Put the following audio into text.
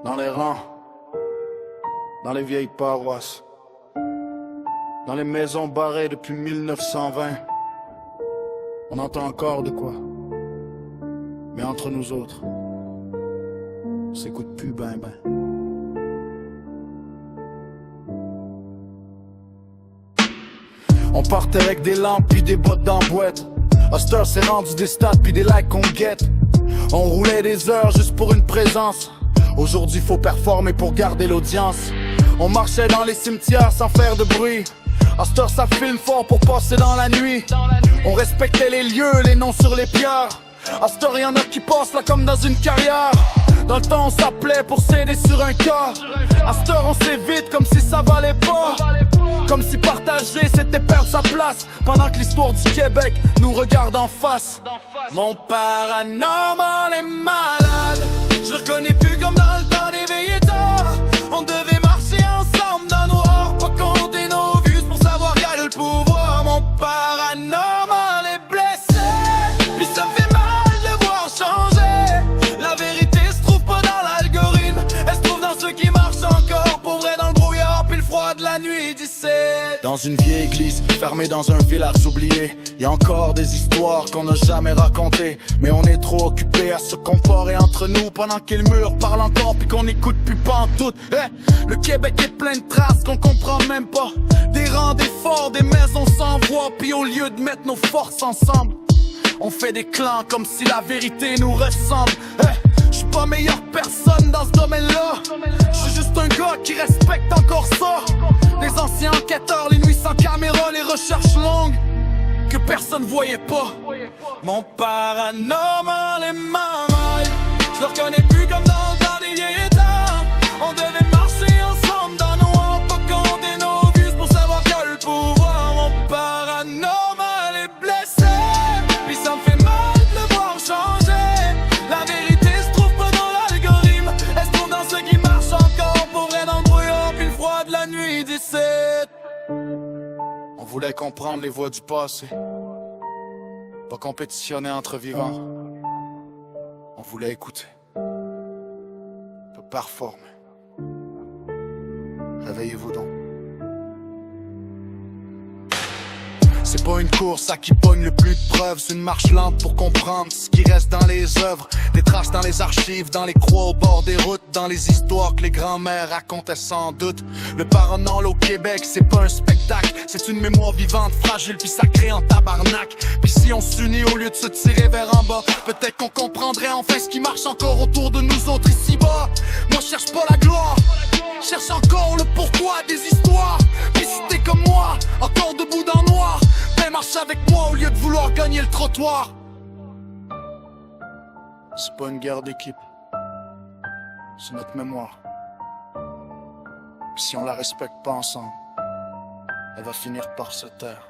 Dans les rangs, dans les vieilles paroisses, dans les maisons barrées depuis 1920, on entend encore de quoi. Mais entre nous autres, on s'écoute plus ben. On partait avec des lampes puis des bottes d'emboîte. Oster s'est rendu des stats puis des likes qu'on guette. On roulait des heures juste pour une présence. Aujourd'hui faut performer pour garder l'audience. On marchait dans les cimetières sans faire de bruit. Oster ça filme fort pour passer dans la nuit. On respectait les lieux, les noms sur les pierres. Oster y'en a qui passent là comme dans une carrière. Dans le temps on s'appelait pour s'aider sur un cas. Oster on s'évite comme si ça valait pas. Comme si partager c'était perdre sa place. Pendant que l'histoire du Québec nous regarde en face. Mon paranormal est malade. Je le reconnais plus comme dans le temps des veillées tard. On devait marcher ensemble dans nos hors, pas compter nos vues pour savoir qui a le pouvoir. Mon paranormal est blessé, puis ça me fait mal de voir changer. La vérité se trouve pas dans l'algorithme, elle se trouve dans ceux qui marchent encore. Pour vrai dans le brouillard, puis le froid de la nuit 17. Dans une vieille église, fermée dans un village oublié, y a encore des histoires qu'on n'a jamais racontées. Mais on est trop occupé à se comparer entre nous, pendant que le mur parle encore puis qu'on écoute plus pas en tout. Le Québec est plein de traces qu'on comprend même pas. Des rangs, des forts, des maisons sans voix. Puis au lieu de mettre nos forces ensemble, on fait des clans comme si la vérité nous ressemble. J'suis pas meilleure personne dans ce domaine-là. J'suis juste un gars qui respecte encore ça. Les anciens enquêteurs, les nuits sans caméra, les recherches longues que personne voyait pas. Mon paranormal est mal. Je le reconnais plus comme dans le temps des vieilles temps. On devait marcher ensemble dans nos hors, pas compter nos vues pour savoir qui a le pouvoir. Mon paranormal est blessé, puis ça me fait mal de le voir changer. La vérité se trouve pas dans l'algorithme, elle se trouve dans ceux qui marchent encore. Pour vrai dans le brouillard, puis le froid de la nuit 17. On voulait comprendre les voies du passé, pas compétitionner entre vivants. On voulait écouter, pas performer. Réveillez-vous donc. C'est pas une course à qui pogne le plus de preuves, c'est une marche lente pour comprendre ce qui reste dans les œuvres. Des traces dans les archives, dans les croix au bord des routes, dans les histoires que les grands-mères racontaient sans doute. Le paranormal au Québec, c'est pas un spectacle, c'est une mémoire vivante, fragile puis sacrée en tabarnak. Puis si on s'unit au lieu de se tirer vers en bas, peut-être qu'on comprendrait enfin ce qui marche encore autour de nous autres ici-bas. Moi je cherche pas la gloire, je cherche encore le pourquoi des histoires. Puis si t'es comme moi, encore debout dans le noir, ben marche avec moi au lieu de vouloir gagner le trottoir. C'est pas une guerre d'équipe, c'est notre mémoire. Puis si on la respecte pas ensemble, elle va finir par se taire.